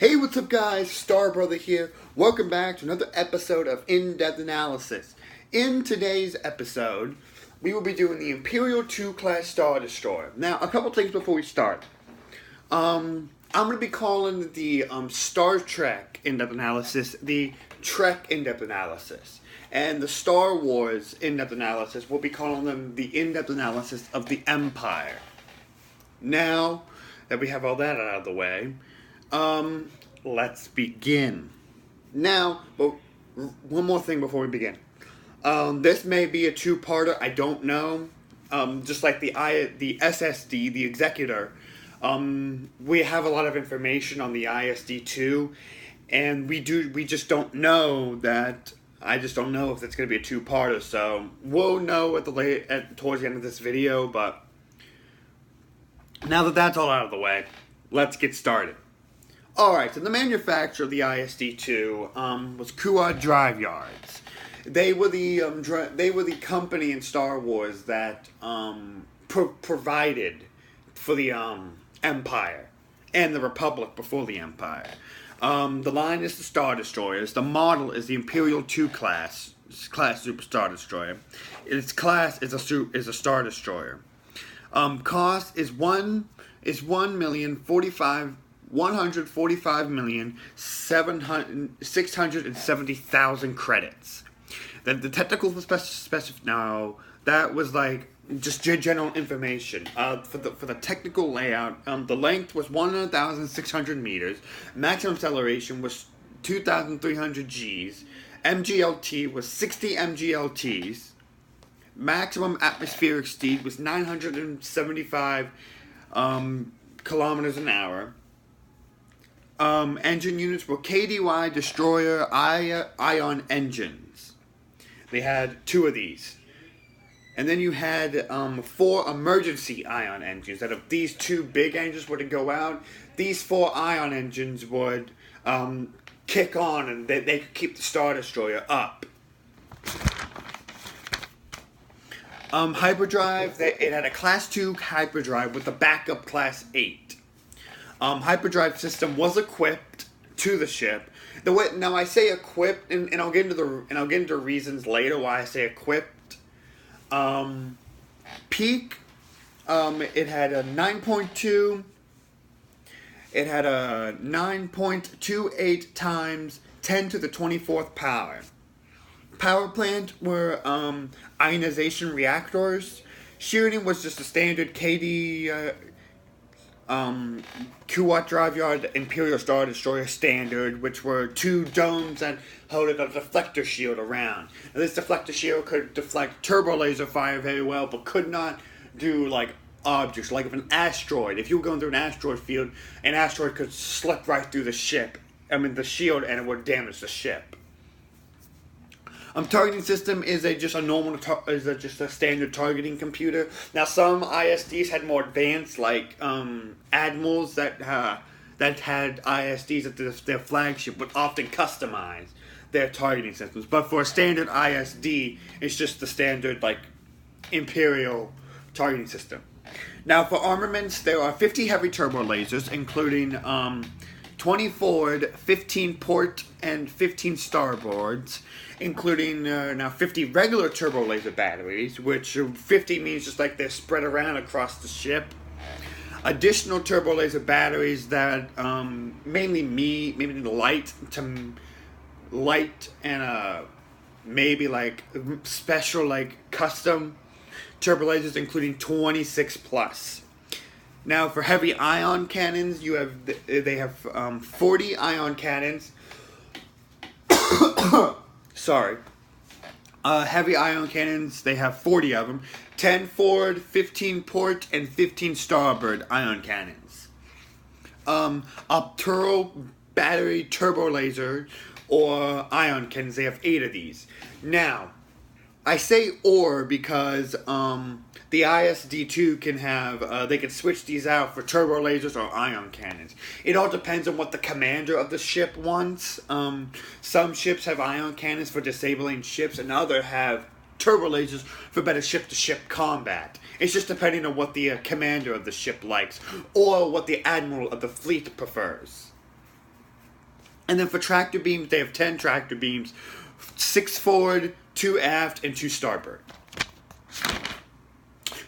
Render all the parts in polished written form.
Hey, what's up guys? Star Brother here. Welcome back to another episode of In-Depth Analysis. In today's episode, we will be doing the Imperial-2 class Star Destroyer. Now, a couple things before we start. I'm going to be calling the Star Trek In-Depth Analysis the Trek In-Depth Analysis. And the Star Wars In-Depth Analysis, we'll be calling them the In-Depth Analysis of the Empire. Now that we have all that out of the way, let's begin. Now, but one more thing before we begin. This may be a two-parter, I don't know. Just like the SSD, the Executor, we have a lot of information on the ISD2, and we just don't know that. I just don't know if it's going to be a two-parter, so we'll know towards the end of this video, but now that that's all out of the way, let's get started. Alright, so the manufacturer of the ISD2 was Kuat Drive Yards. They were the company in Star Wars that provided for the Empire and the Republic before the Empire. The line is the Star Destroyers. The model is the Imperial-2 class Super Star Destroyer. Its class is a Star Destroyer. Cost is 145,670,000 credits. The technical now that was like just general information. For the technical layout, the length was 1,600 meters. Maximum acceleration was 2,300 Gs. MGLT was 60 MGLTs. Maximum atmospheric speed was 975 kilometers an hour. Engine units were KDY Destroyer Ion engines. They had 2 of these. And then you had 4 emergency Ion engines. That if these 2 big engines were to go out, these 4 Ion engines would kick on and they could keep the Star Destroyer up. Hyperdrive, it had a Class 2 hyperdrive with a backup Class 8. Hyperdrive system was equipped to the ship. Now I say equipped, and I'll get into reasons later why I say equipped. Peak, it had a 9.2. It had a 9.28 times 10 to the 24th power. Power plant were ionization reactors. Shooting was just a standard KD Kuat Drive Yard Imperial Star Destroyer standard, which were 2 domes that held a deflector shield around. Now, this deflector shield could deflect turbo laser fire very well, but could not do like objects. Like if an asteroid, if you were going through an asteroid field, an asteroid could slip right through the shield, and it would damage the ship. Targeting system is just a standard targeting computer. Now some ISDs had more advanced, like admirals that had ISDs at their flagship would often customize their targeting systems. But for a standard ISD, it's just the standard like Imperial targeting system. Now for armaments, there are 50 heavy turbo lasers, including 20 forward, 15 port, and 15 starboards, including now 50 regular turbo laser batteries, which 50 means just like they're spread around across the ship. Additional turbo laser batteries that mainly light and maybe like special like custom turbo lasers, including 26 plus. Now for heavy ion cannons, they have 40 ion cannons. Sorry. Heavy ion cannons, they have 40 of them. 10 forward, 15 port, and 15 starboard ion cannons. Optural battery turbo laser or ion cannons, they have 8 of these. Now, I say or because the ISD2 can have, they can switch these out for turbo lasers or ion cannons. It all depends on what the commander of the ship wants. Some ships have ion cannons for disabling ships, and others have turbo lasers for better ship-to-ship combat. It's just depending on what the commander of the ship likes, or what the admiral of the fleet prefers. And then for tractor beams, they have 10 tractor beams, 6 forward, 2 aft, and 2 starboard.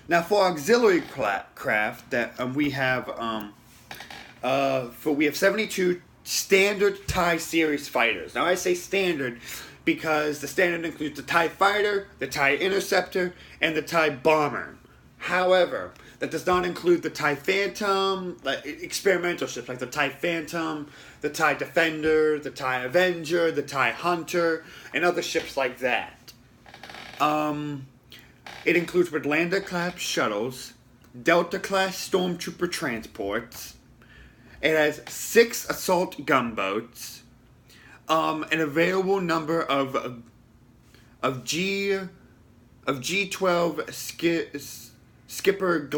Now for auxiliary craft, that we have 72 standard TIE series fighters. Now I say standard because the standard includes the TIE Fighter, the TIE Interceptor, and the TIE Bomber. However, that does not include the TIE Phantom, like experimental ships like the TIE Phantom, the TIE Defender, the TIE Avenger, the TIE Hunter, and other ships like that. It includes Redlander-class shuttles, Delta-class stormtrooper transports. It has 6 assault gunboats, an available number of G-12 Skipper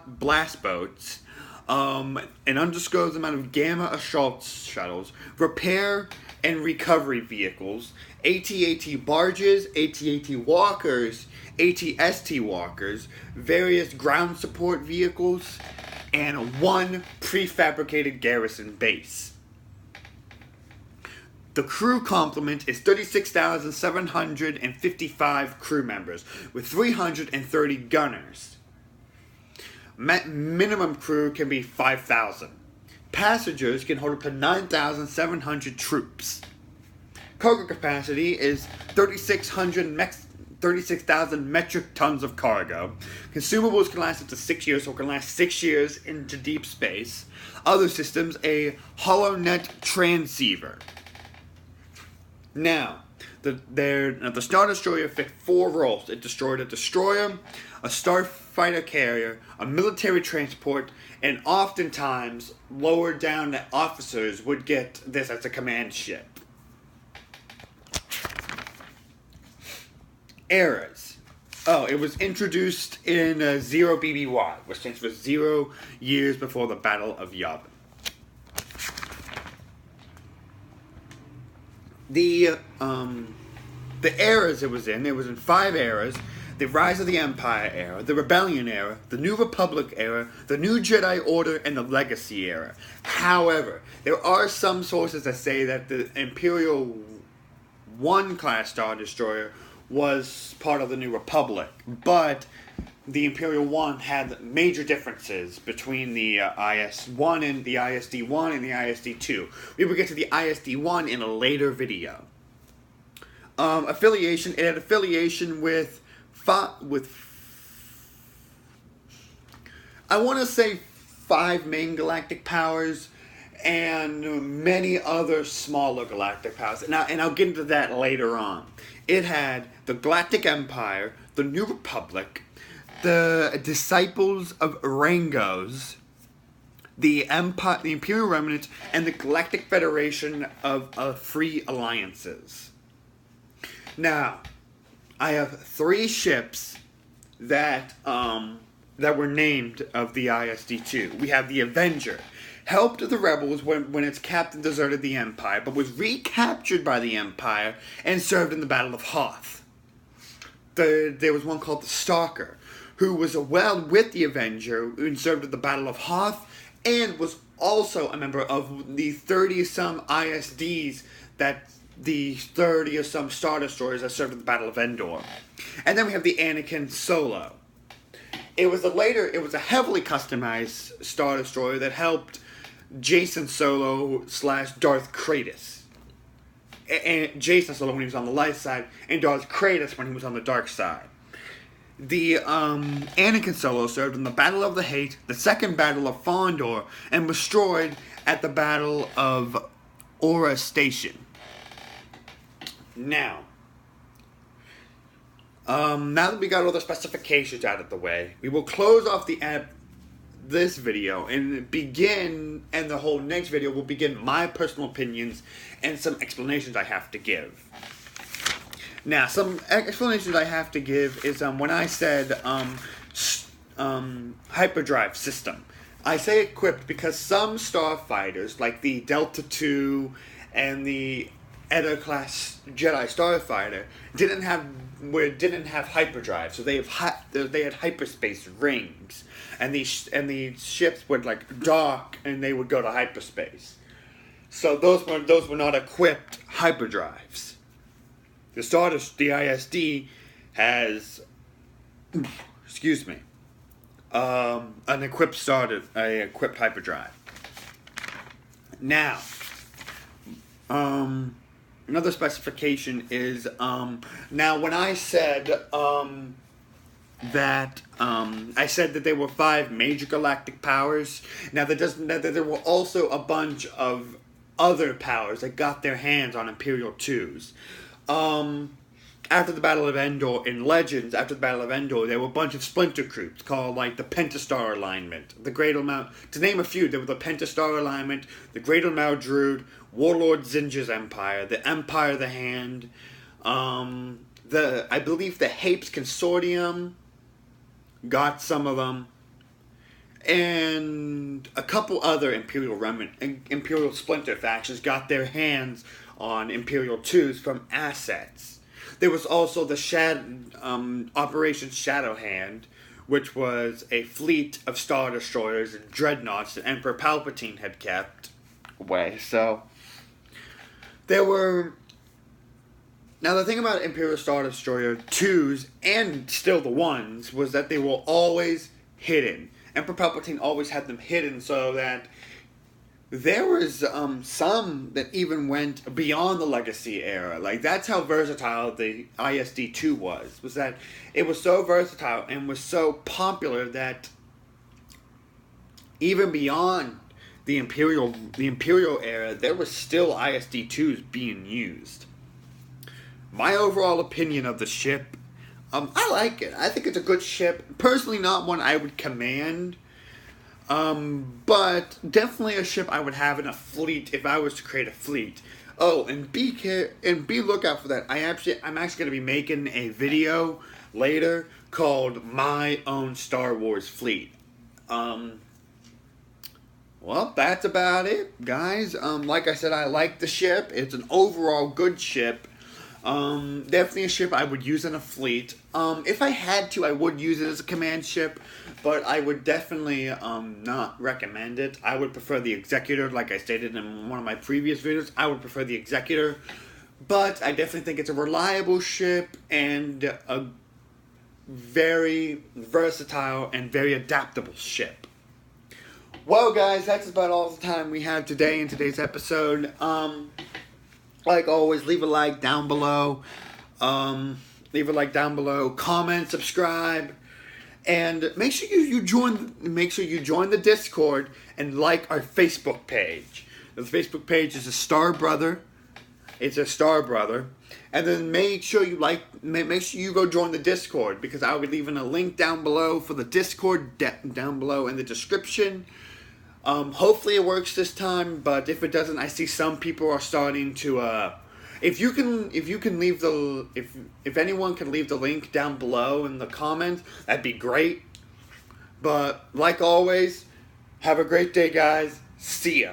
blast boats, an undisclosed amount of Gamma assault shuttles, repair and recovery vehicles, AT-AT barges, AT-AT walkers, AT-ST walkers, various ground support vehicles, and 1 prefabricated garrison base. The crew complement is 36,755 crew members, with 330 gunners. Minimum crew can be 5,000. Passengers can hold up to 9,700 troops. Cargo capacity is 36,000 metric tons of cargo. Consumables can last up to 6 years, so it can last 6 years into deep space. Other systems, a HoloNet transceiver. Now, the Star Destroyer fit 4 roles. It destroyed a destroyer, a starfighter carrier, a military transport, and oftentimes lower down officers would get this as a command ship. Eras. Oh, it was introduced in 0 BBY, which stands for 0 years before the Battle of Yavin. The eras it was in 5 eras: the Rise of the Empire era, the Rebellion era, the New Republic era, the New Jedi Order, and the Legacy era. However, there are some sources that say that the Imperial-1 class Star Destroyer was part of the New Republic, but the Imperial-1 had major differences between the IS-1 and the ISD-1 and the ISD-2. We will get to the ISD-1 in a later video. Affiliation. It had affiliation with I want to say 5 main galactic powers and many other smaller galactic powers. And I'll get into that later on. It had the Galactic Empire, the New Republic, the Disciples of Rangos, the Empire, the Imperial Remnant, and the Galactic Federation of Free Alliances. Now, I have 3 ships that were named of the ISD-2. We have the Avenger, helped the rebels when its captain deserted the Empire, but was recaptured by the Empire and served in the Battle of Hoth. There was one called the Stalker, who was with the Avenger and served at the Battle of Hoth, and was also a member of the 30-some ISDs the 30-some Star Destroyers that served at the Battle of Endor. And then we have the Anakin Solo. It was a heavily customized Star Destroyer that helped Jason Solo / Darth Kratos. And Jason Solo when he was on the light side, and Darth Kratos when he was on the dark side. The Anakin Solo served in the Battle of the Hate, the Second Battle of Fondor, and was destroyed at the Battle of Aura Station. Now that we got all the specifications out of the way, we will close off this video and the whole next video will begin my personal opinions and some explanations I have to give. Now, some explanations I have to give is when I said hyperdrive system. I say equipped because some starfighters, like the Delta II and the Eta-class Jedi Starfighter, didn't have hyperdrive, so they had hyperspace rings, and these ships would dock and they would go to hyperspace. So those were not equipped hyperdrives. The ISD has, excuse me, an equipped hyperdrive. Now, another specification is now when I said that I said that there were 5 major galactic powers. Now that there were also a bunch of other powers that got their hands on Imperial-2s. After the Battle of Endor, in Legends, after the Battle of Endor, there were a bunch of splinter groups called, like, the Pentastar Alignment, the Great Mal... To name a few, there was the Pentastar Alignment, the Great Maldrude, Warlord Zinja's Empire, the Empire of the Hand, I believe the Hapes Consortium got some of them, and a couple other Imperial Splinter factions got their hands on Imperial-2s from assets. There was also the Operation Shadowhand, which was a fleet of Star Destroyers and Dreadnoughts that Emperor Palpatine had kept away. So, there were... Now, the thing about Imperial Star Destroyer 2s, and still the 1s, was that they were always hidden. Emperor Palpatine always had them hidden so that there was some that even went beyond the Legacy era. Like, that's how versatile the ISD-2 was that it was so versatile and was so popular that even beyond the Imperial era, there were still ISD-2s being used. My overall opinion of the ship, I like it. I think it's a good ship. Personally, not one I would command. But definitely a ship I would have in a fleet if I was to create a fleet. Oh, and be lookout for that. I'm actually going to be making a video later called My Own Star Wars Fleet. Well, that's about it, guys. Like I said, I like the ship. It's an overall good ship. Definitely a ship I would use in a fleet. If I had to, I would use it as a command ship, but I would definitely not recommend it. I would prefer the Executor, like I stated in one of my previous videos. I would prefer the Executor, but I definitely think it's a reliable ship and a very versatile and very adaptable ship. Well, guys, that's about all the time we have today in today's episode. Like always, leave a like down below. Comment, subscribe, and make sure you join the Discord and like our Facebook page. The Facebook page is a Star Brother. It's a Star Brother. And then make sure you go join the Discord, because I'll be leaving a link down below for the Discord down below in the description. Hopefully it works this time, but if it doesn't, I see some people are starting to, if anyone can leave the link down below in the comments, that'd be great. But, like always, have a great day, guys. See ya.